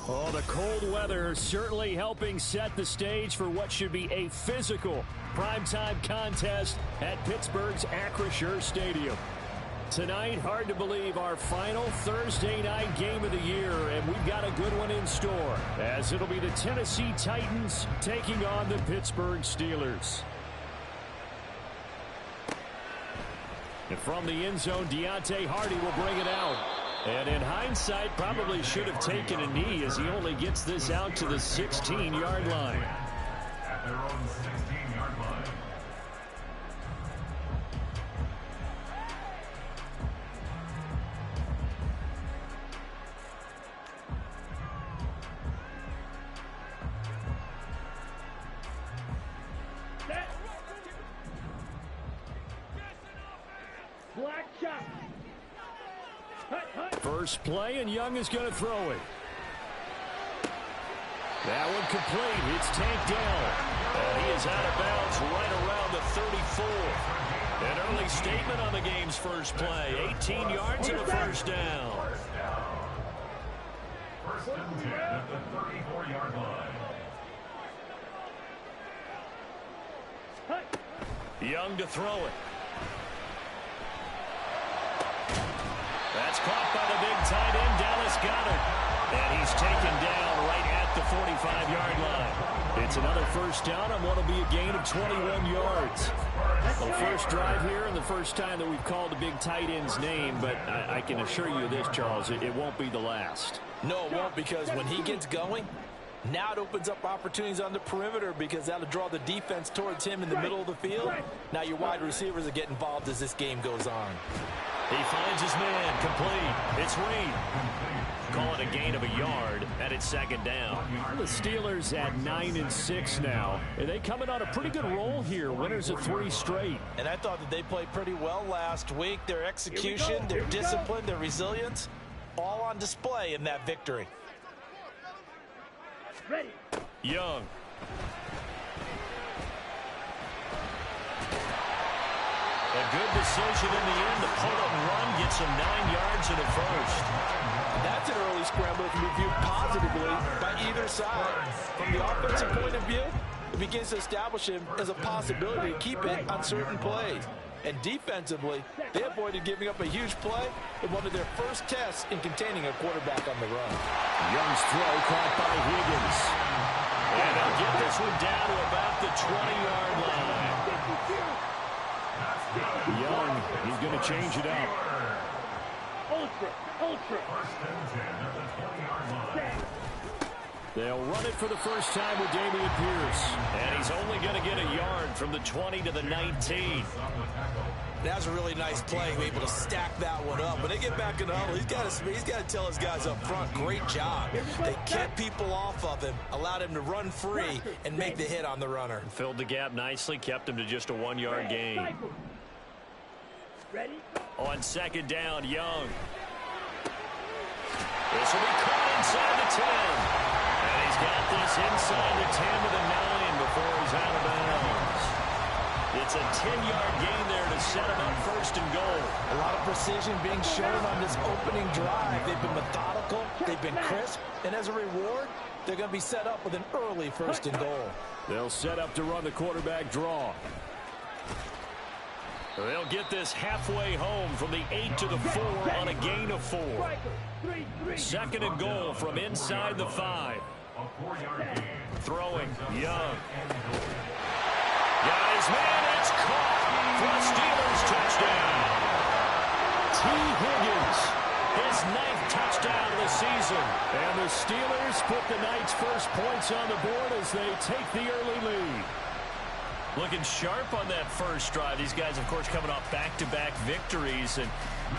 Oh, the cold weather certainly helping set the stage for what should be a physical primetime contest at Pittsburgh's Acrisure Stadium. Tonight, hard to believe, our final Thursday night game of the year, and we've got a good one in store, as it'll be the Tennessee Titans taking on the Pittsburgh Steelers. And from the end zone, Deontay Hardy will bring it out. And in hindsight, probably should have taken a knee as he only gets this out to the 16-yard line. At their own 16-yard line. Black shot. First play, and Young is going to throw it. That one complete. It's tanked down. And he is out of bounds right around the 34. An early statement on the game's first play. 18 yards and a first down. First and 10 at the 34-yard line. Young to throw it. That's caught by the big tight end, Dallas Goedert. And he's taken down right at the 45-yard line. It's another first down on what will be a gain of 21 yards. Well, first drive here and the first time that we've called the big tight end's name, but I can assure you this, Charles, it won't be the last. No, it won't, because when he gets going, now it opens up opportunities on the perimeter because that'll draw the defense towards him in the middle of the field. Now your wide receivers will get involved as this game goes on. He finds his man, complete. It's Reed. Call it a gain of a yard, and it's second down. The Steelers at 9-6 now. And they come in on a pretty good roll here, winners of 3 straight. And I thought that they played pretty well last week. Their execution, their discipline, their resilience, all on display in that victory. Ready. Young. A good decision in the end. The pull-up run gets him 9 yards and a first. That's an early scramble that can be viewed positively by either side. From the offensive point of view, it begins to establish him as a possibility to keep it on certain plays. And defensively, they avoided giving up a huge play in one of their first tests in containing a quarterback on the run. Young's throw caught by Higgins. And they'll get this one down to about the 20-yard line. Young, he's going to change it up. Ultra. First and 10 at the 20-yard line. They'll run it for the first time with Dameon Pierce. And he's only going to get a yard from the 20 to the 19. That was a really nice play, able to stack that one up. When they get back in the huddle, he's got to tell his guys up front, great job. They kept people off of him, allowed him to run free and make the hit on the runner. Filled the gap nicely, kept him to just a 1-yard gain. Ready? On second down, Young. This will be caught inside the 10. And he's got this inside the 10 to the 9 before he's out of bounds. It's a 10-yard gain there to set him up first and goal. A lot of precision being shown on this opening drive. They've been methodical, they've been crisp, and as a reward, they're going to be set up with an early first and goal. They'll set up to run the quarterback draw. They'll get this halfway home from the 8 to the 4 on a gain of 4. Second and goal from inside the 5. Throwing, Young. Got his man, it's caught for a Steelers touchdown. T. Higgins, his 9th touchdown of the season. And the Steelers put the night's first points on the board as they take the early lead. Looking sharp on that first drive. These guys, of course, coming off back-to-back victories, and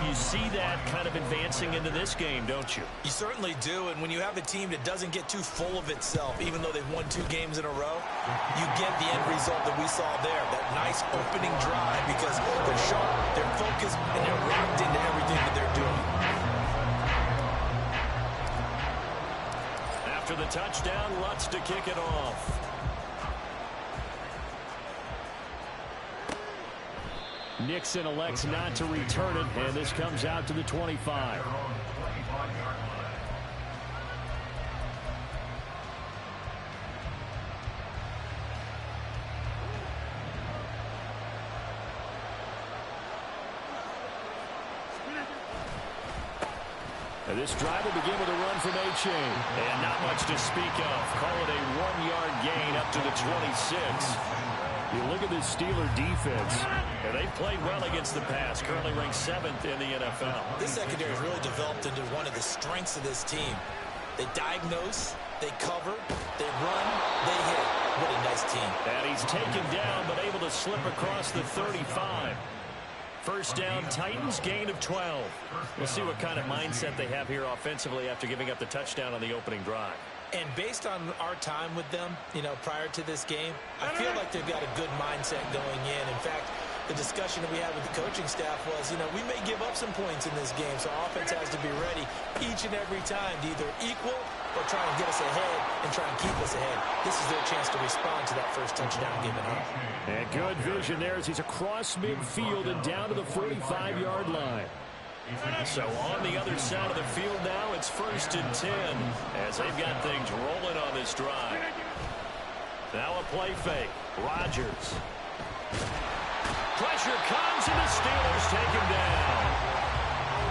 you see that kind of advancing into this game, don't you? You certainly do, and when you have a team that doesn't get too full of itself, even though they've won 2 games in a row, you get the end result that we saw there, that nice opening drive, because they're sharp, they're focused, and they're locked into everything that they're doing. After the touchdown, Lutz to kick it off. Nixon elects not to return it, and this comes out to the 25. And this drive will begin with a run from A-Chain. And not much to speak of. Call it a 1-yard gain up to the 26. You look at this Steeler defense, and they've played well against the pass, currently ranked 7th in the NFL. This secondary has really developed into one of the strengths of this team. They diagnose, they cover, they run, they hit. What a nice team. And he's taken down, but able to slip across the 35. First down, Titans, gain of 12. We'll see what kind of mindset they have here offensively after giving up the touchdown on the opening drive. And based on our time with them, prior to this game, I feel like they've got a good mindset going in. In fact, the discussion that we had with the coaching staff was, we may give up some points in this game, so offense has to be ready each and every time to either equal or try and get us ahead and try and keep us ahead. This is their chance to respond to that first touchdown given up. And good vision there as he's across midfield and down to the 45-yard line. So on the other side of the field now, it's 1st and 10 as they've got things rolling on this drive. Now a play fake. Rodgers. Pressure comes and the Steelers take him down.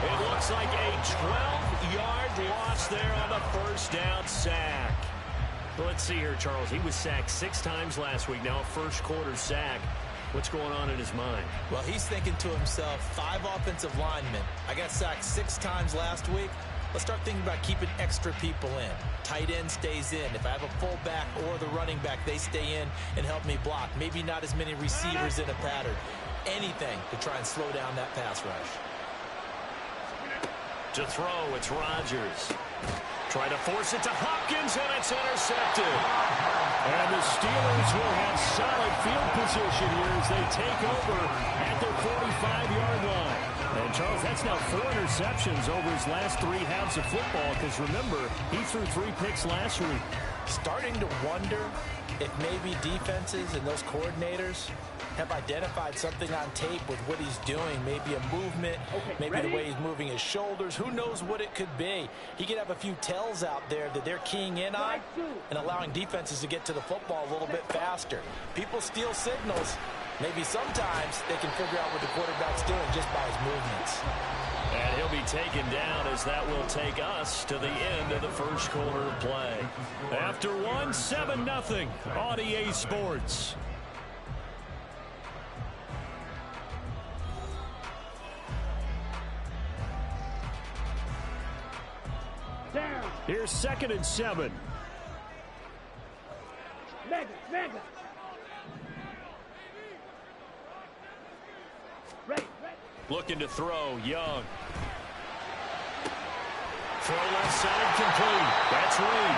It looks like a 12-yard loss there on the first down sack. Well, let's see here, Charles. He was sacked 6 times last week. Now a first-quarter sack. What's going on in his mind? Well, he's thinking to himself, 5 offensive linemen. I got sacked 6 times last week. Let's start thinking about keeping extra people in. Tight end stays in. If I have a fullback or the running back, they stay in and help me block. Maybe not as many receivers in a pattern. Anything to try and slow down that pass rush. To throw, it's Rodgers. Trying to force it to Hopkins, and it's intercepted. And the Steelers will have solid field position here as they take over at their 45-yard line. And, Charles, that's now 4 interceptions over his last 3 halves of football, because, remember, he threw 3 picks last week. Starting to wonder if maybe defenses and those coordinators have identified something on tape with what he's doing. Maybe a movement, maybe the way he's moving his shoulders. Who knows what it could be? He could have a few tells out there that they're keying in on and allowing defenses to get to the football a little bit faster. People steal signals. Maybe sometimes they can figure out what the quarterback's doing just by his movements. And he'll be taken down as that will take us to the end of the first quarter of play. After 1, 7-0 on EA Sports. Down. Here's 2nd and 7. Mega. Ready. Looking to throw, Young. Throw left side complete. That's Reed.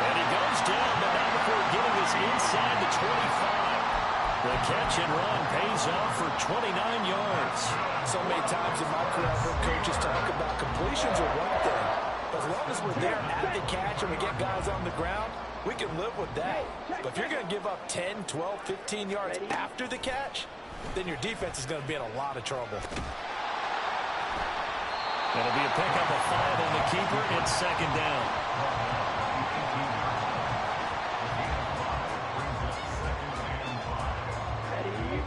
And he goes down, but not before getting this inside the 25. The catch and run pays off for 29 yards. So many times in my career, I've heard coaches talk about completions are one thing. But as long as we're there at the catch and we get guys on the ground, we can live with that. But if you're going to give up 10, 12, 15 yards after the catch, then your defense is going to be in a lot of trouble. It'll be a pickup of 5 on the keeper. It's 2nd down.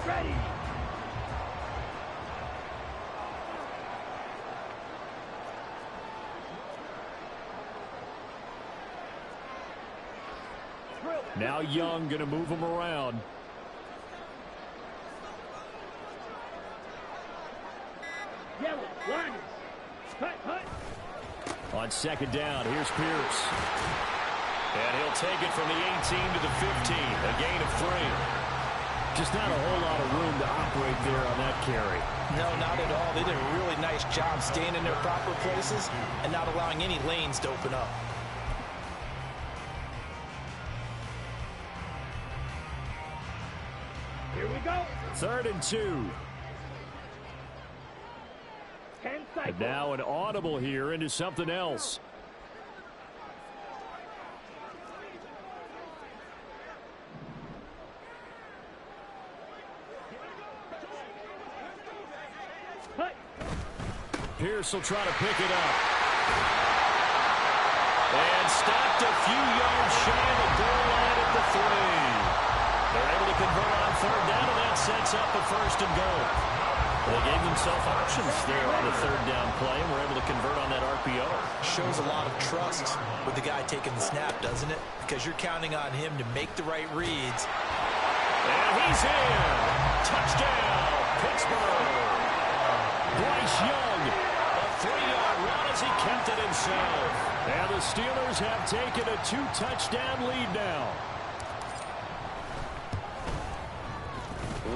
Ready. Now Young going to move him around. Yellow, line. Hut. On 2nd down, here's Pierce. And he'll take it from the 18 to the 15, a gain of 3. Just not a whole lot of room to operate there on that carry. No, not at all. They did a really nice job staying in their proper places and not allowing any lanes to open up. Here we go. 3rd and 2. 10 cycles. And now an audible here into something else. Pierce will try to pick it up. And stopped a few yards shy of the goal line at the 3. They're able to convert on 3rd down, and that sets up the 1st and goal. They gave themselves options there on the third down play and were able to convert on that RPO. Shows a lot of trust with the guy taking the snap, doesn't it? Because you're counting on him to make the right reads. And he's in. Touchdown, Pittsburgh. Bryce Young, a 3-yard run as he kept it himself. And the Steelers have taken a 2-touchdown lead now.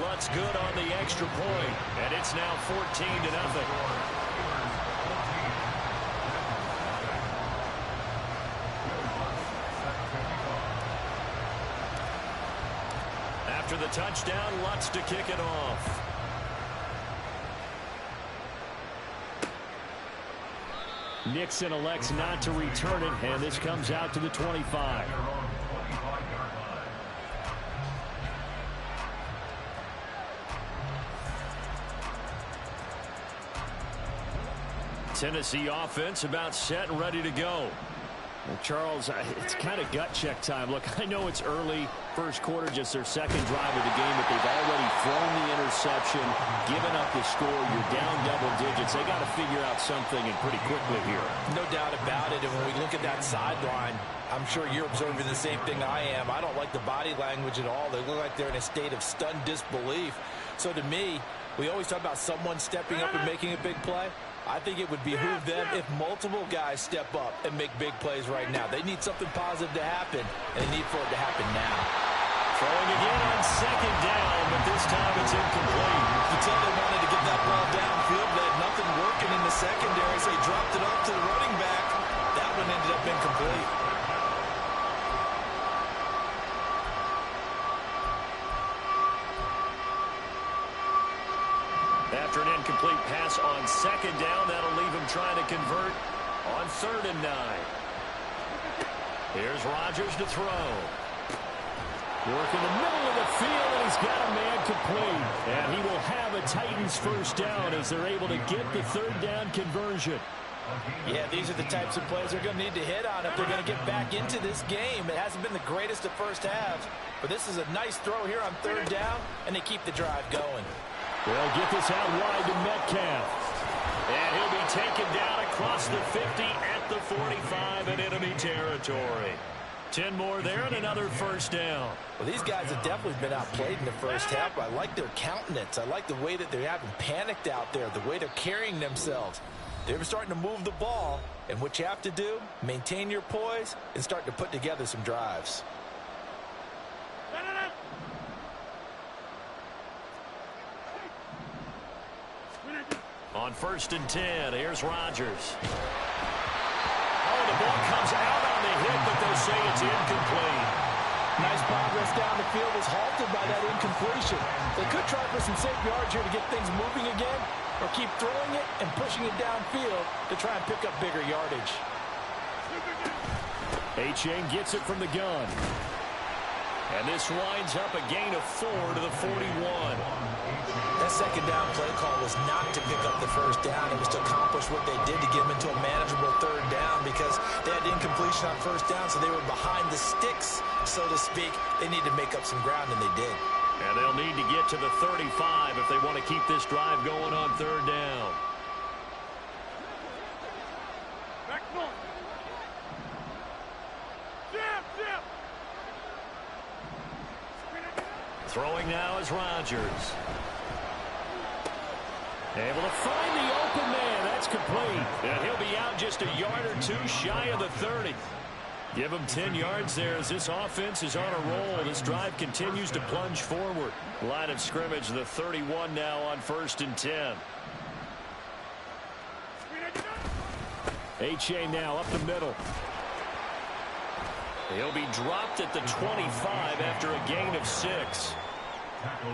Lutz good on the extra point, and it's now 14-0. After the touchdown, Lutz to kick it off. Nixon elects not to return it, and this comes out to the 25. Tennessee offense about set and ready to go. Well, Charles, it's kind of gut check time. Look, I know it's early, first quarter, just their second drive of the game, but they've already thrown the interception, given up the score. You're down double digits. They got to figure out something, and pretty quickly here. No doubt about it. And when we look at that sideline, I'm sure you're observing the same thing I am. I don't like the body language at all. They look like they're in a state of stunned disbelief. So to me, we always talk about someone stepping up and making a big play. I think it would behoove them if multiple guys step up and make big plays right now. They need something positive to happen, and they need for it to happen now. Throwing again on second down, but this time it's incomplete. You can tell they wanted to get that ball downfield. They had nothing working in the secondary, so they dropped it off to the running back. That one ended up incomplete. After an incomplete pass on second down, that'll leave him trying to convert on 3rd and 9. Here's Rodgers to throw. Work in the middle of the field, and he's got a man complete. And he will have a Titans first down as they're able to get the 3rd down conversion. Yeah, these are the types of plays they're going to need to hit on if they're going to get back into this game. It hasn't been the greatest of first halves, but this is a nice throw here on 3rd down, and they keep the drive going. They'll get this out wide to Metcalf. And he'll be taken down across the 50 at the 45 in enemy territory. 10 more there and another first down. Well, these guys have definitely been outplayed in the first half, but I like their countenance. I like the way that they haven't panicked out there, the way they're carrying themselves. They're starting to move the ball, and what you have to do, maintain your poise and start to put together some drives. On 1st and 10, here's Rodgers. Oh, the ball comes out on the hit, but they'll say it's incomplete. Nice progress down the field was halted by that incompletion. They could try for some safe yards here to get things moving again, or keep throwing it and pushing it downfield to try and pick up bigger yardage. Achane gets it from the gun. And this winds up a gain of 4 to the 41. That second down play call was not to pick up the first down. It was to accomplish what they did to get them into a manageable 3rd down because they had incompletion on 1st down, so they were behind the sticks, so to speak. They need to make up some ground, and they did. And they'll need to get to the 35 if they want to keep this drive going on 3rd down. Throwing now is Rodgers. Able to find the open man. That's complete. And he'll be out just a yard or two shy of the 30. Give him 10 yards there as this offense is on a roll. This drive continues to plunge forward. Line of scrimmage, the 31 now on 1st and 10. Achane now up the middle. He'll be dropped at the 25 after a gain of 6.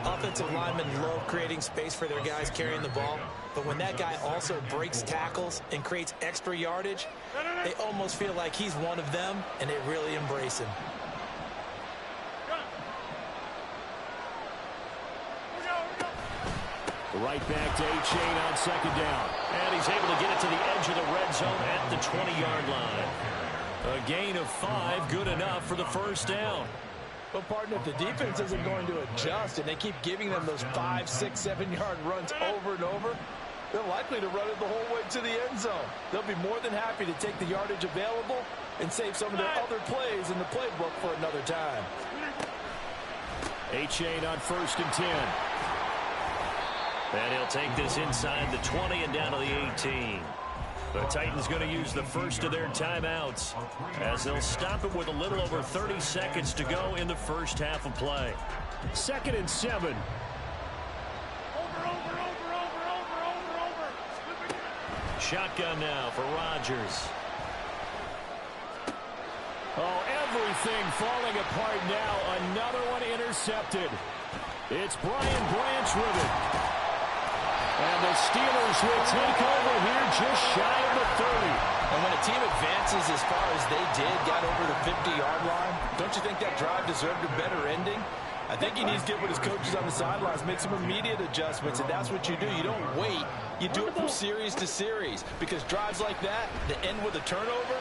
Offensive linemen love creating space for their guys carrying the ball, but when that guy also breaks tackles and creates extra yardage, they almost feel like he's one of them, and they really embrace him. Right back to Achane on 2nd down. And he's able to get it to the edge of the red zone at the 20-yard line. A gain of 5, good enough for the first down. Well, partner, if the defense isn't going to adjust and they keep giving them those 5, 6, 7-yard runs over and over, they're likely to run it the whole way to the end zone. They'll be more than happy to take the yardage available and save some of their other plays in the playbook for another time. A-Chain on 1st and 10. And he'll take this inside the 20 and down to the 18. The Titans going to use the first of their timeouts as they'll stop it with a little over 30 seconds to go in the first half of play. 2nd and 7. Shotgun now for Rodgers. Oh, everything falling apart now. Another one intercepted. It's Brian Branch with it. And the Steelers will take over here just shy of the 30. And when a team advances as far as they did, got over the 50-yard line, don't you think that drive deserved a better ending? I think he needs to get with his coaches on the sidelines, make some immediate adjustments, and that's what you do. You don't wait. You do it from series to series, because drives like that, that end with a turnover,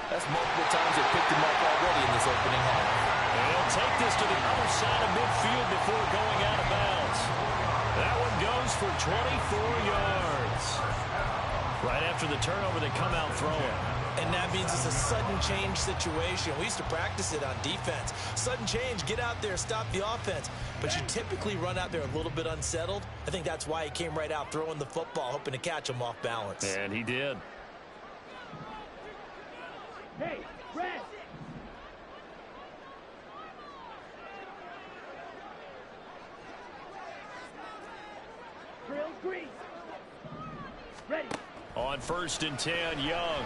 that's multiple times they picked him up already in this opening half. And he'll take this to the other side of midfield before going out of bounds. That one goes for 24 yards. Right after the turnover, they come out throwing. And that means it's a sudden change situation. We used to practice it on defense. Sudden change, get out there, stop the offense. But you typically run out there a little bit unsettled. I think that's why he came right out throwing the football, hoping to catch him off balance. And he did. Hey, red. Drill green. Ready. On 1st and 10, Young.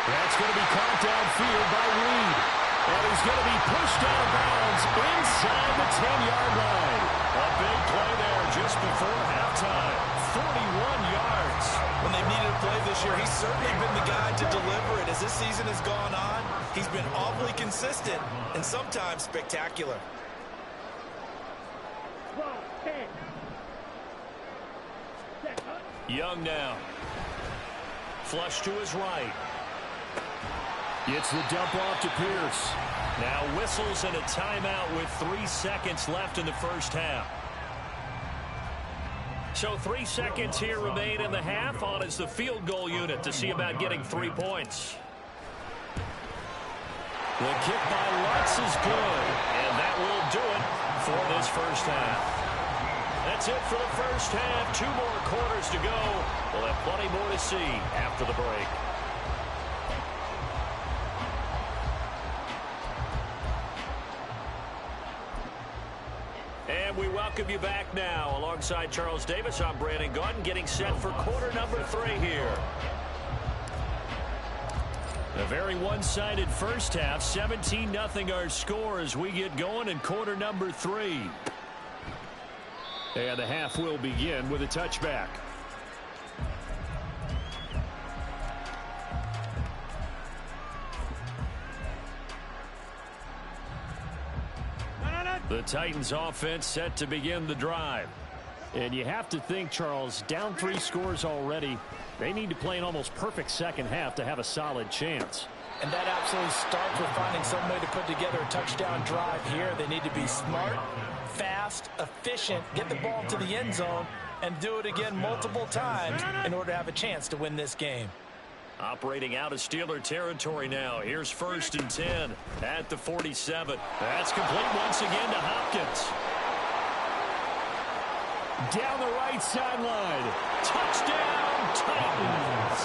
That's going to be caught downfield by Reed. And he's going to be pushed out of bounds inside the 10-yard line. A big play there just before halftime. 41 yards. When they've needed a play this year, he's certainly been the guy to deliver it. As this season has gone on, he's been awfully consistent and sometimes spectacular. 12, 10. Set, huh? Young now. Flush to his right. Gets the dump off to Pierce. Now whistles and a timeout with 3 seconds left in the first half. So 3 seconds here remain in the half. On is the field goal unit to see about getting 3 points. The kick by Lutz is good. And that will do it for this first half. That's it for the first half. 2 more quarters to go. We'll have plenty more to see after the break. And we welcome you back now. Alongside Charles Davis, I'm Brandon Gaudin, getting set for quarter number 3 here. A very one-sided first half. 17-0 our score as we get going in quarter number 3. And the half will begin with a touchback. The Titans offense set to begin the drive. And you have to think, Charles, down 3 scores already. They need to play an almost perfect second half to have a solid chance. And that absolutely starts with finding some way to put together a touchdown drive here. They need to be smart, fast, efficient, get the ball to the end zone, and do it again multiple times in order to have a chance to win this game. Operating out of Steeler territory now. Here's 1st and 10 at the 47. That's complete once again to Hopkins. Down the right sideline. Touchdown, Titans.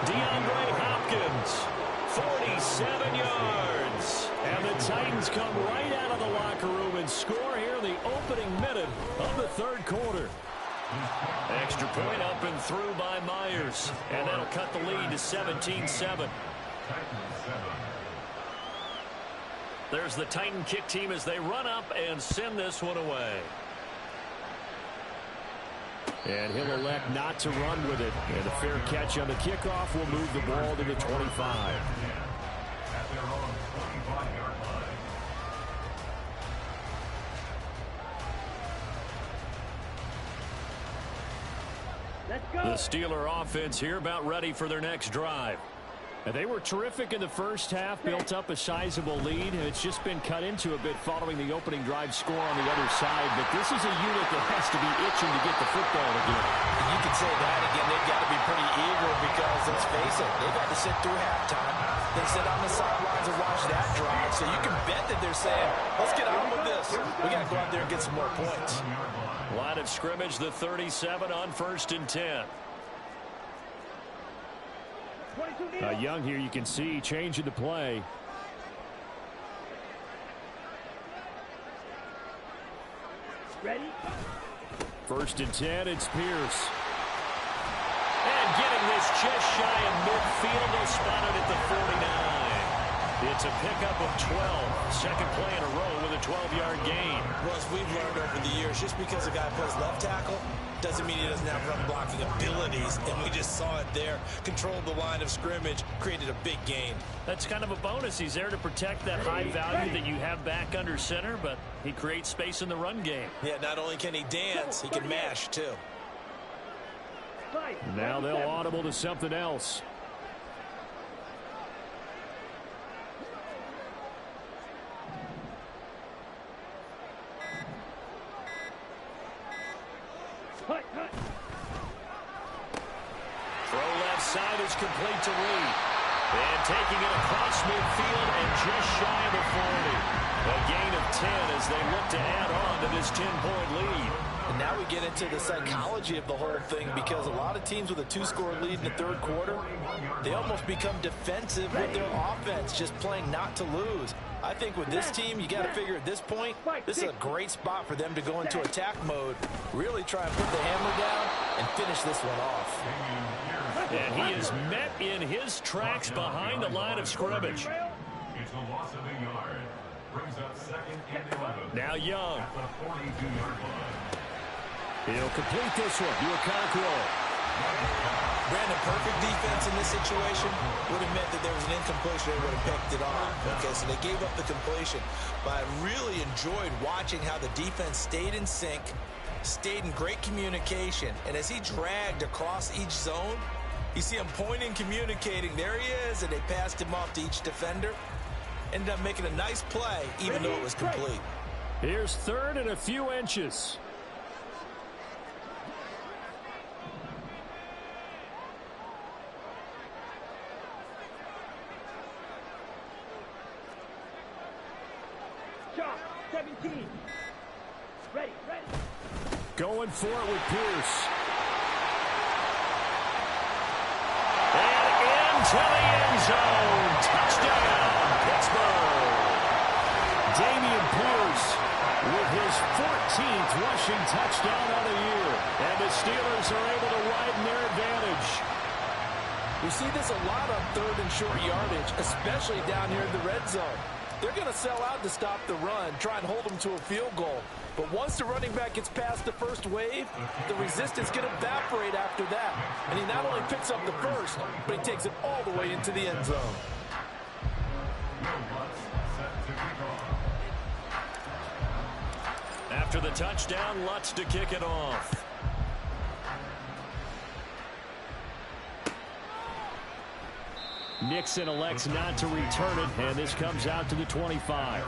DeAndre Hopkins, 47 yards. And the Titans come right out of the locker room and score here in the opening minute of the 3rd quarter. Extra point up and through by Myers. And that'll cut the lead to 17-7. There's the Titan kick team as they run up and send this one away. And he'll elect not to run with it. And a fair catch on the kickoff will move the ball to the 25. At their own 25-yard line. Let's go. The Steeler offense here about ready for their next drive. And they were terrific in the first half, built up a sizable lead, and it's just been cut into a bit following the opening drive score on the other side. But this is a unit that has to be itching to get the football again. You can say that again. They've got to be pretty eager because, let's face it, they've had to sit through halftime. They sit on the sidelines and watch that drive. So you can bet that they're saying, let's get on with this. We got to go out there and get some more points. Line of scrimmage, the 37 on 1st and 10. Young here, you can see changing the play. Ready? 1st and 10, it's Pierce. And getting this just shy of midfield, they'll spot it at the 49. It's a pickup of 12. Second play in a row with a 12-yard gain. Well, as we've learned over the years, just because a guy plays left tackle doesn't mean he doesn't have run blocking abilities, and we just saw it there. Controlled the line of scrimmage, created a big gain. That's kind of a bonus. He's there to protect that high value that you have back under center, but he creates space in the run game. Yeah, not only can he dance, he can mash, too. Now they'll audible to something else. Throw left side is complete to Reed. And taking it across midfield and just shy of the 40. A gain of 10 as they look to add on to this 10-point lead. And now we get into the psychology of the whole thing, because a lot of teams with a 2-score lead in the third quarter, they almost become defensive with their offense, just playing not to lose. I think with this team, you got to figure at this point, this is a great spot for them to go into attack mode, really try and put the hammer down and finish this one off. And he is met in his tracks behind the line of scrimmage. It's a loss of a yard. Brings up 2nd and 11. Now Young. At the 42-yard line. He'll complete this one. Okonkwo. Brandon, perfect defense in this situation would have meant that there was an incompletion. They would have picked it off. Okay, so they gave up the completion. But I really enjoyed watching how the defense stayed in sync, stayed in great communication. And as he dragged across each zone, you see him pointing, communicating. There he is, and they passed him off to each defender. Ended up making a nice play, even though it was complete. Here's 3rd and a few inches. Shot. 17. Ready. Going for it with Pierce. And into the end zone. Touchdown, Pittsburgh. Dameon Pierce with his 14th rushing touchdown of the year. And the Steelers are able to widen their advantage. We see this a lot on 3rd and short yardage, especially down here in the red zone. They're going to sell out to stop the run, try and hold them to a field goal. But once the running back gets past the first wave, the resistance can evaporate after that. And he not only picks up the first, but he takes it all the way into the end zone. After the touchdown, Lutz to kick it off. Nixon elects not to return it, and this comes out to the 25.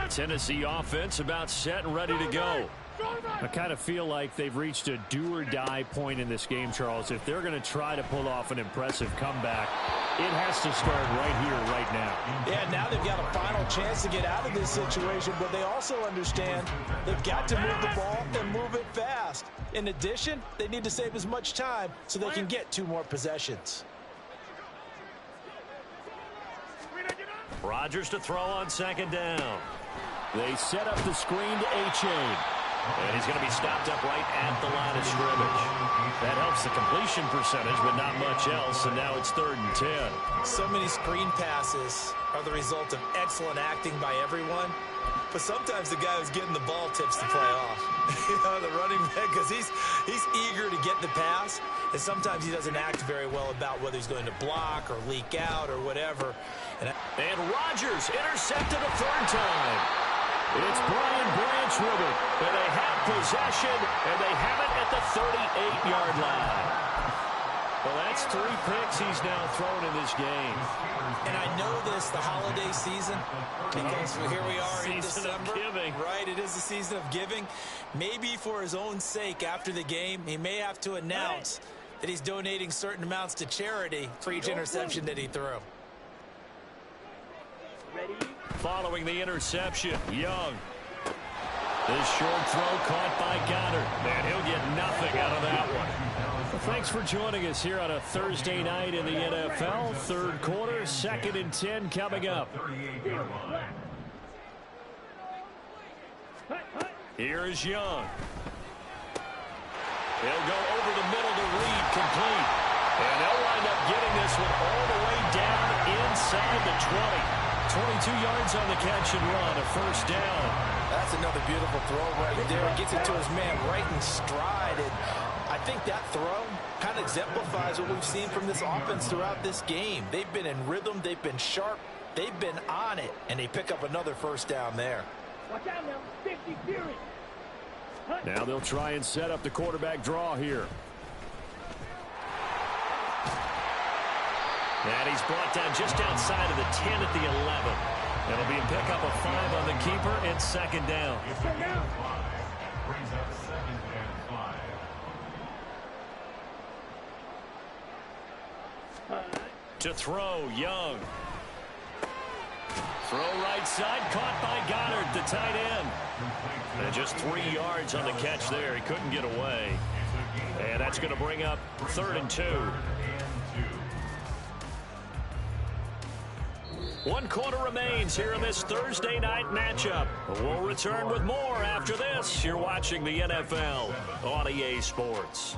Tennessee offense about set and ready to go. I kind of feel like they've reached a do-or-die point in this game, Charles. If they're going to try to pull off an impressive comeback, it has to start right here, right now. Yeah, now they've got a final chance to get out of this situation, but they also understand they've got to move the ball and move it fast. In addition, they need to save as much time so they can get 2 more possessions. Rodgers to throw on 2nd down. They set up the screen to A-Chain. And he's going to be stopped up right at the line of scrimmage. That helps the completion percentage, but not much else, and now it's 3rd and 10. So many screen passes are the result of excellent acting by everyone, but sometimes the guy who's getting the ball tips the play off. The running back, because he's eager to get the pass, and sometimes he doesn't act very well about whether he's going to block or leak out or whatever. And Rodgers intercepted a third time. It's Brian Branch with it. And they have possession, and they have it at the 38-yard line. Well, that's 3 picks he's now thrown in this game. And I know this, the holiday season, because here we are in December. Season of giving. Right, it is the season of giving. Maybe for his own sake after the game, he may have to announce that he's donating certain amounts to charity for each interception that he threw. Ready? Following the interception, Young. This short throw caught by Goddard. Man, he'll get nothing out of that one. Well, thanks for joining us here on a Thursday night in the NFL. Third quarter, 2nd and 10 coming up. Here is Young. He'll go over the middle to Reed, complete. And they'll wind up getting this one all the way down inside the 20. 22 yards on the catch and run, a first down. That's another beautiful throw right there. Gets it to his man right in stride. And I think that throw kind of exemplifies what we've seen from this offense throughout this game. They've been in rhythm. They've been sharp. They've been on it. And they pick up another first down there. Watch out now. 50 Fury. Now they'll try and set up the quarterback draw here. And he's brought down just outside of the 10 at the 11. It'll be a pickup of 5 on the keeper and 2nd down. Brings up 2nd and 5. To throw, Young. Throw right side, caught by Goddard, the tight end. And just 3 yards on the catch there. He couldn't get away. And that's going to bring up 3rd and 2. 1 quarter remains here in this Thursday night matchup. We'll return with more after this. You're watching the NFL on EA Sports.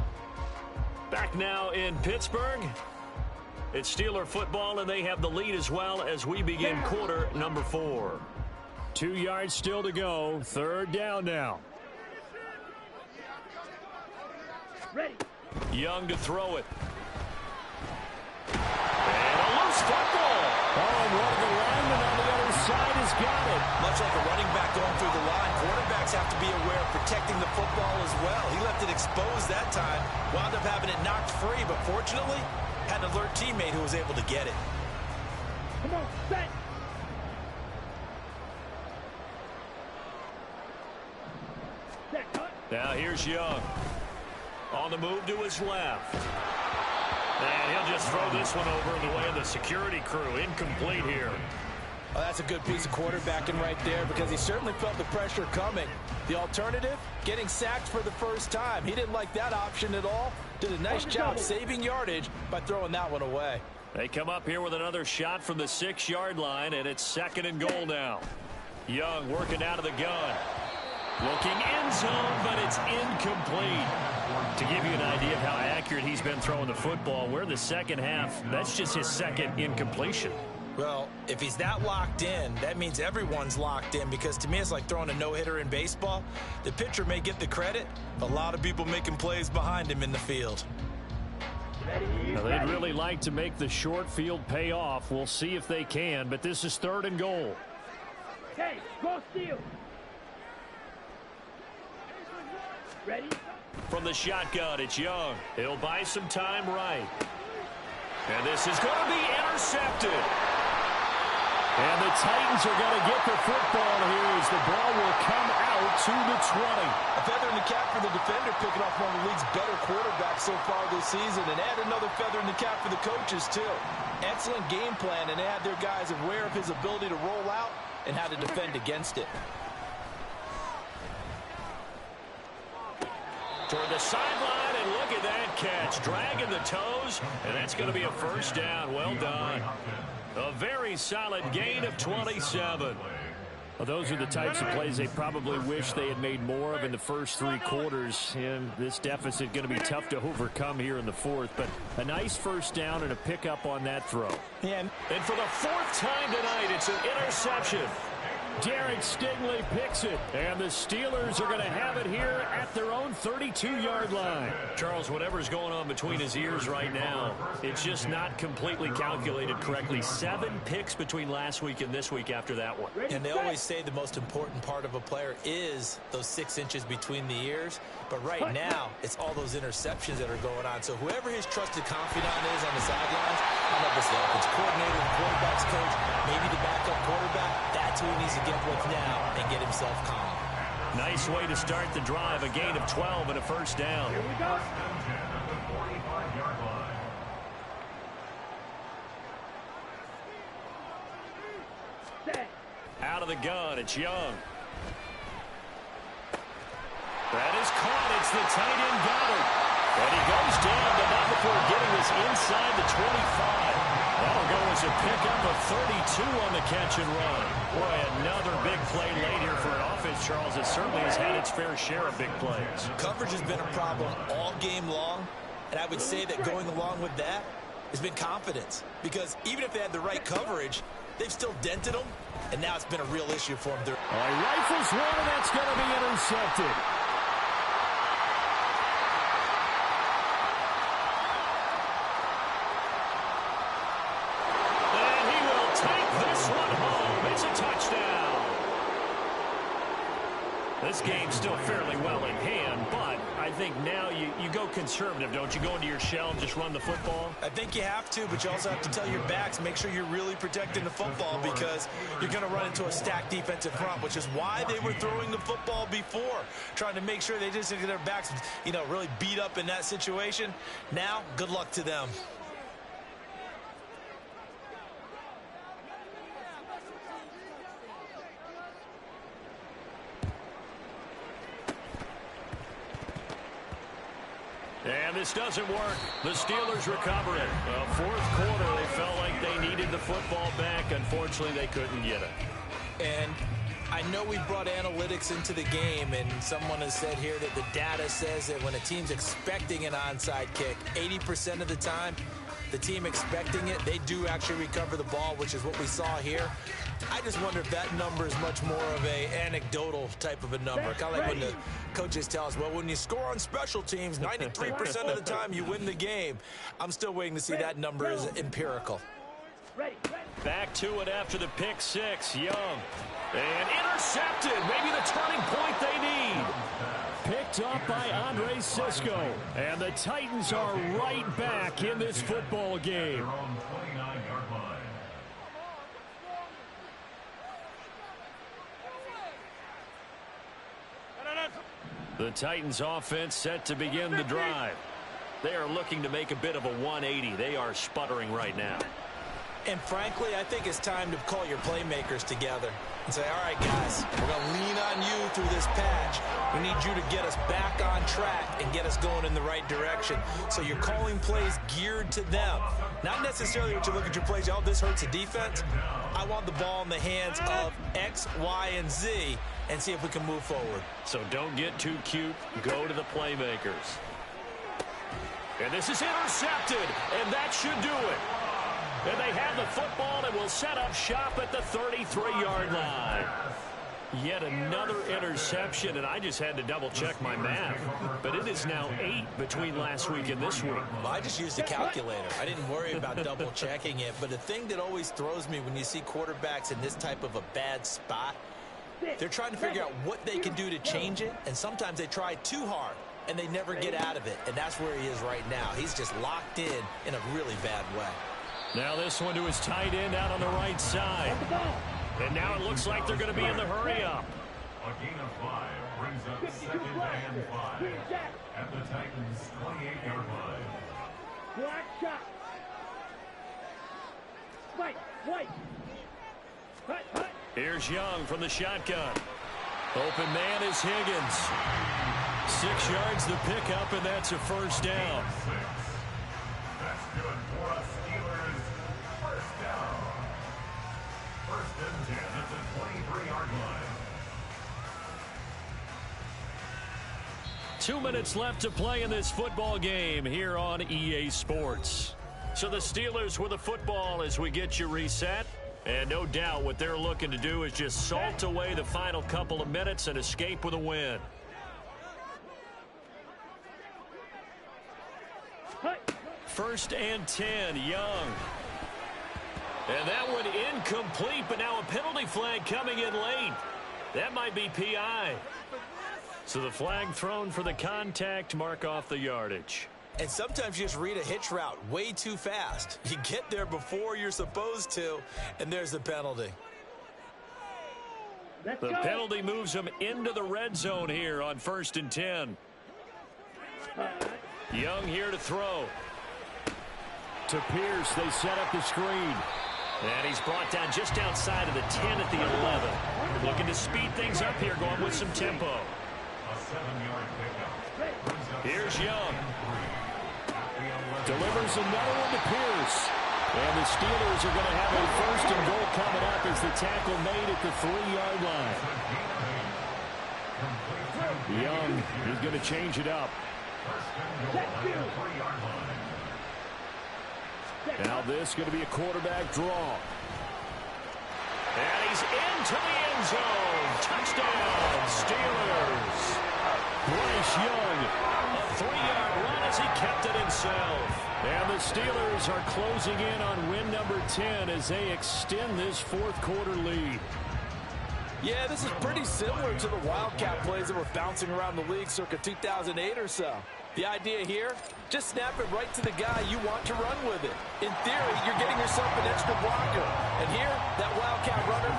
Back now in Pittsburgh. It's Steeler football, and they have the lead as well as we begin quarter number 4. 2 yards still to go. 3rd down now. Ready. Young to throw it. And a loose football. Oh, and one of the linemen on the other side has got it. Much like a running back going through the line, quarterbacks have to be aware of protecting the football as well. He left it exposed that time, wound up having it knocked free, but fortunately, had an alert teammate who was able to get it. Come on, set. Set, cut. Now here's Young. On the move to his left. And he'll just throw this one over in the way of the security crew. Incomplete here. Oh, that's a good piece of quarterbacking right there because he certainly felt the pressure coming. The alternative, getting sacked for the first time. He didn't like that option at all. Did a nice job saving yardage by throwing that one away. They come up here with another shot from the 6-yard line, and it's 2nd and goal now. Young working out of the gun. Looking end zone, but it's incomplete. To give you an idea of how accurate he's been throwing the football, we're in the second half. That's just his 2nd incompletion. Well, if he's that locked in, that means everyone's locked in because to me it's like throwing a no-hitter in baseball. The pitcher may get the credit, a lot of people making plays behind him in the field. Now, they'd really like to make the short field pay off. We'll see if they can, but this is 3rd and goal. Okay, go steal. Ready? From the shotgun, it's Young. He'll buy some time right. And this is going to be intercepted. And the Titans are going to get the football here as the ball will come out to the 20. A feather in the cap for the defender, picking off one of the league's better quarterbacks so far this season. And add another feather in the cap for the coaches, too. Excellent game plan, and they had their guys aware of his ability to roll out and how to defend against it. Toward the sideline, and look at that catch. Dragging the toes, and that's going to be a first down. Well done. A very solid gain of 27. Well, those are the types of plays they probably wish they had made more of in the first 3 quarters. And this deficit going to be tough to overcome here in the 4th. But a nice first down and a pickup on that throw. Yeah. And for the 4th time tonight, it's an interception. Derek Stingley picks it, and the Steelers are going to have it here at their own 32-yard line. Charles, whatever's going on between his ears right now, it's just not completely calculated correctly. 7 picks between last week and this week after that one. And they always say the most important part of a player is those 6 inches between the ears. But right now, it's all those interceptions that are going on. So whoever his trusted confidant is on the sidelines, I don't know if it's the offensive coordinator, the quarterback's coach, maybe the backup quarterback, that's who he needs to get with now and get himself calm. Nice way to start the drive. A gain of 12 and a first down. Here we go. Set. Out of the gun, it's Young. That is caught. It's the tight end Goddard. And he goes down, but not before getting this inside the 25. That'll go as a pickup of 32 on the catch and run. Boy, another big play late here for an offense, Charles. It certainly has had its fair share of big plays. Coverage has been a problem all game long, and I would say that going along with that has been confidence. Because even if they had the right coverage, they've still dented them, and now it's been a real issue for them. All right, rifles one, and that's going to be intercepted. This game's still fairly well in hand, but I think now you go conservative, don't you? Go into your shell and just run the football? I think you have to, but you also have to tell your backs, make sure you're really protecting the football because you're going to run into a stacked defensive front, which is why they were throwing the football before, trying to make sure they just get their backs, really beat up in that situation. Now, good luck to them. And this doesn't work. The Steelers recover it. Fourth quarter, they felt like they needed the football back. Unfortunately, they couldn't get it. And I know we brought analytics into the game, and someone has said here that the data says that when a team's expecting an onside kick, 80% of the time, the team expecting it, they do actually recover the ball, which is what we saw here. I just wonder if that number is much more of a anecdotal type of a number. Kind of like when the coaches tell us, well, when you score on special teams, 93% of the time you win the game. I'm still waiting to see that number is empirical. Back to it after the pick six. Young. And intercepted. Maybe the turning point they need. Picked up by Andre Cisco. And the Titans are right back in this football game. The Titans offense set to begin the drive. They are looking to make a bit of a 180. They are sputtering right now. And frankly, I think it's time to call your playmakers together and say, all right, guys, we're going to lean on you through this patch. We need you to get us back on track and get us going in the right direction. So you're calling plays geared to them. Not necessarily what you look at your plays, oh, this hurts the defense. I want the ball in the hands of X, Y, and Z and see if we can move forward. So don't get too cute. Go to the playmakers. And this is intercepted, and that should do it. And they have the football and will set up shop at the 33-yard line. Yet another interception, and I just had to double-check my math. But it is now 8 between last week and this week. Well, I just used a calculator. I didn't worry about double-checking it. But the thing that always throws me when you see quarterbacks in this type of a bad spot, they're trying to figure out what they can do to change it, and sometimes they try too hard, and they never get out of it. And that's where he is right now. He's just locked in a really bad way. Now this one to his tight end out on the right side. And now it looks like they're going to be in the hurry-up. A gain of 5 brings up 2nd and 5 at the Titans' 28-yard line. Black shot. White. Hut. Here's Young from the shotgun. Open man is Higgins. 6 yards the pickup, and that's a first down. That's good for us Steelers. First down. 1st and 10 at the 23-yard line. 2 minutes left to play in this football game here on EA Sports. So the Steelers with the football as we get you reset. And no doubt what they're looking to do is just salt away the final couple of minutes and escape with a win. First and 10, Young. And that one incomplete, but now a penalty flag coming in late. That might be PI. So the flag thrown for the contact, mark off the yardage. And sometimes you just read a hitch route way too fast. You get there before you're supposed to, and there's the penalty. The penalty moves them into the red zone here on 1st and 10. Young here to throw. To Pierce, they set up the screen. And he's brought down just outside of the 10 at the 11. Looking to speed things up here, going with some tempo. A 7-yard pickup. Here's Young. Delivers another one to Pierce. And the Steelers are going to have a 1st and goal coming up as the tackle made at the 3-yard line. Young is going to change it up. Now this is going to be a quarterback draw. And he's into the end zone. Touchdown, Steelers. Bryce Young, a 3-yard run as he kept it himself. And the Steelers are closing in on win number 10 as they extend this 4th quarter lead. Yeah, this is pretty similar to the Wildcat plays that were bouncing around the league circa 2008 or so. The idea here, just snap it right to the guy you want to run with it. In theory, you're getting yourself an extra blocker. And here, that Wildcat runner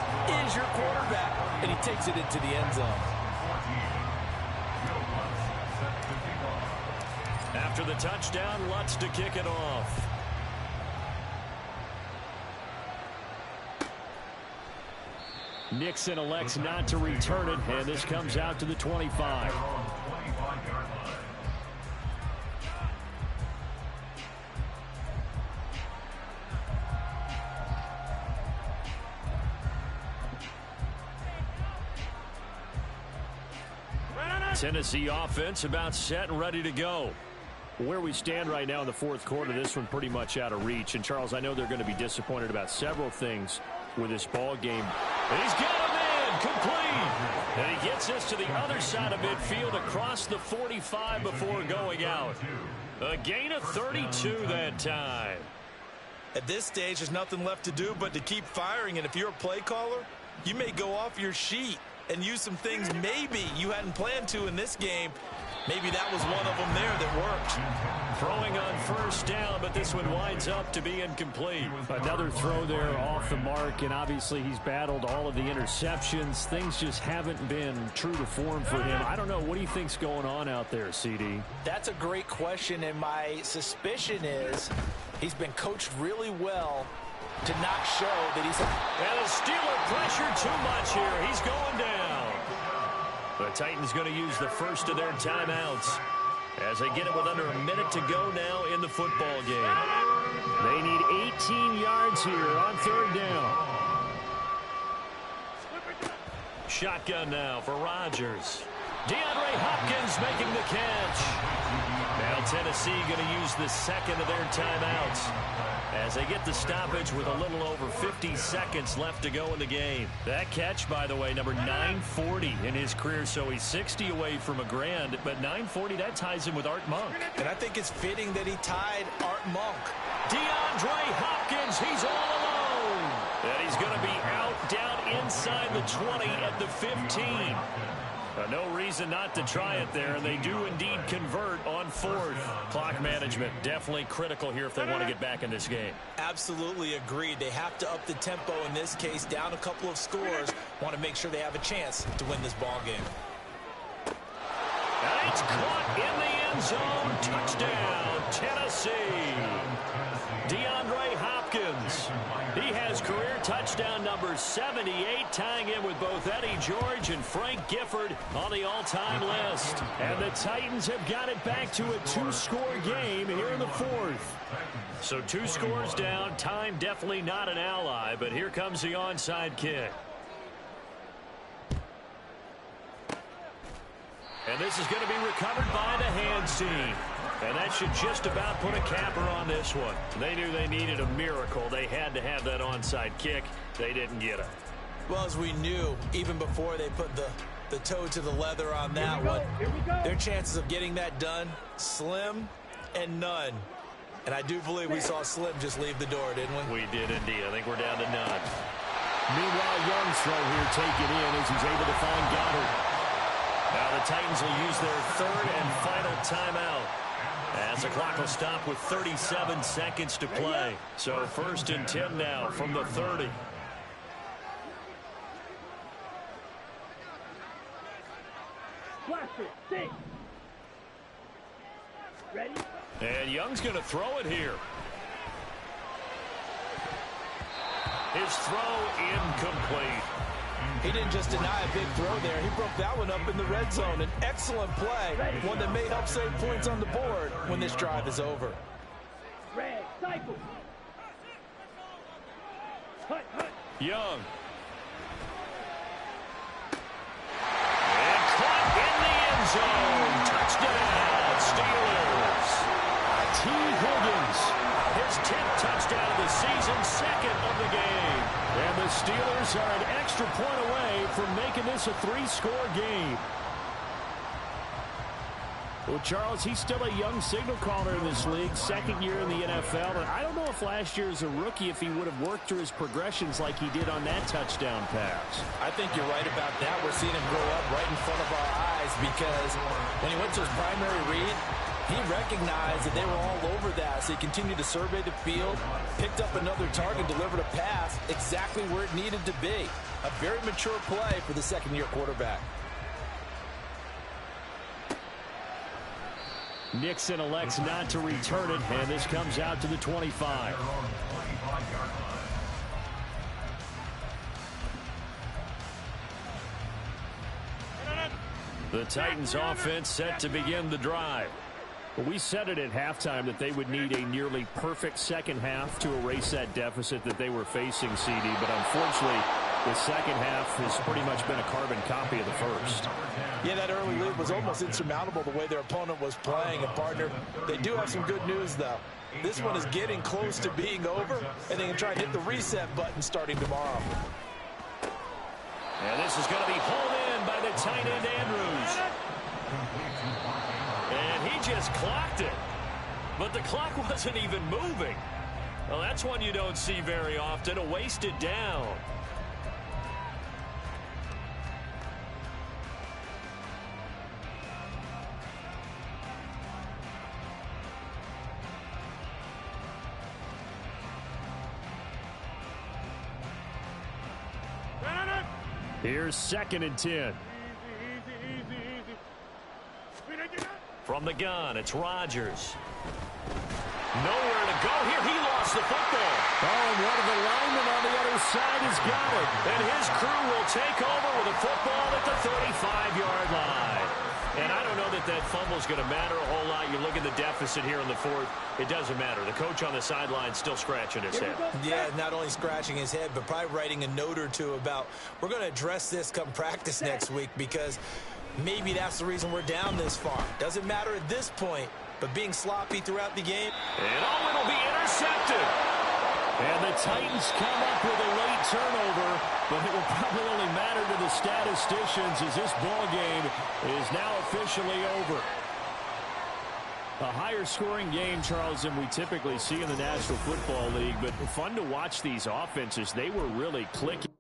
is your quarterback. And he takes it into the end zone. After the touchdown, Lutz to kick it off. Nixon elects not to return it, and this comes out to the 25. Tennessee offense about set and ready to go. Where we stand right now in the 4th quarter, this one pretty much out of reach. And, Charles, I know they're going to be disappointed about several things with this ball game. And he's got him in, complete. And he gets us to the other side of midfield across the 45 before going out. A gain of 32 that time. At this stage, there's nothing left to do but to keep firing. And if you're a play caller, you may go off your sheet and use some things maybe you hadn't planned to in this game. Maybe that was one of them there that worked. Throwing on 1st down, but this one winds up to be incomplete. Another throw there off the mark, and obviously he's battled all of the interceptions. Things just haven't been true to form for him. I don't know. What do you think's going on out there, CD? That's a great question, and my suspicion is he's been coached really well to not show that he's... And the Steeler pressure too much here. He's going down. The Titans going to use the first of their timeouts as they get it with under a minute to go now in the football game. They need 18 yards here on 3rd down. Shotgun now for Rodgers. DeAndre Hopkins making the catch. Now Tennessee going to use the 2nd of their timeouts as they get the stoppage with a little over 50 seconds left to go in the game. That catch, by the way, number 940 in his career, so he's 60 away from a grand, but 940, that ties him with Art Monk. And I think it's fitting that he tied Art Monk. DeAndre Hopkins, he's all alone. And he's going to be out down inside the 20 at the 15. No reason not to try it there, and they do indeed convert on 4th. Clock management definitely critical here if they want to get back in this game. Absolutely agreed. They have to up the tempo in this case, down a couple of scores. Want to make sure they have a chance to win this ball game. And it's caught in the end zone. Touchdown, Tennessee. DeAndre Hopkins. He has career touchdown number 78, tying in with both Eddie George and Frank Gifford on the all-time list. And the Titans have got it back to a 2-score game here in the 4th. So 2 scores down. Time definitely not an ally, but here comes the onside kick. And this is going to be recovered by the hands team. And that should just about put a capper on this one. They knew they needed a miracle. They had to have that onside kick. They didn't get it. Well, as we knew, even before they put the toe to the leather on that one, their chances of getting that done, slim and none. And I do believe we saw Slim just leave the door, didn't we? We did indeed. I think we're down to none. Meanwhile, Young's throw here taken in as he's able to find Goddard. Now the Titans will use their third and final timeout, as the clock will stop with 37 seconds to play. So 1st and 10 now from the 30. Blaster, six. Ready? And Young's going to throw it here. His throw incomplete. He didn't just deny a big throw there. He broke that one up in the red zone. An excellent play, one that may help save points on the board when this drive is over. Red, cycle. Hut, hut. Young. And caught in the end zone. Touchdown, Steelers. T. Higgins, his 10th touchdown of the season, 2nd of the game. And the Steelers are an extra point away from making this a 3-score game. Well, Charles, he's still a young signal caller in this league, 2nd year in the NFL. And I don't know if last year as a rookie, if he would have worked through his progressions like he did on that touchdown pass. I think you're right about that. We're seeing him grow up right in front of our eyes because when he went to his primary read, he recognized that they were all over that, so he continued to survey the field, picked up another target, delivered a pass exactly where it needed to be. A very mature play for the 2nd-year quarterback. Nixon elects not to return it, and this comes out to the 25. The Titans offense set to begin the drive. Well, we said it at halftime that they would need a nearly perfect second half to erase that deficit that they were facing, CD. But unfortunately, the second half has pretty much been a carbon copy of the first. Yeah, that early lead was almost insurmountable the way their opponent was playing. And, partner, they do have some good news, though. This one is getting close to being over, and they can try and hit the reset button starting tomorrow. And this is going to be hauled in by the tight end, Andrews. And he just clocked it. But the clock wasn't even moving. Well, that's one you don't see very often, a wasted down. Here's 2nd and 10. From the gun, it's Rodgers. Nowhere to go here. He lost the football. Oh, and one of the linemen on the other side has got it. And his crew will take over with a football at the 35-yard line. And I don't know that that fumble is going to matter a whole lot. You look at the deficit here in the 4th. It doesn't matter. The coach on the sideline still scratching his head. Yeah, not only scratching his head, but probably writing a note or two about, we're going to address this come practice next week because maybe that's the reason we're down this far. Doesn't matter at this point, but being sloppy throughout the game. And oh, it'll be intercepted. And the Titans come up with a late turnover, but it will probably only matter to the statisticians as this ball game is now officially over. A higher scoring game, Charles, than we typically see in the National Football League, but fun to watch these offenses. They were really clicking.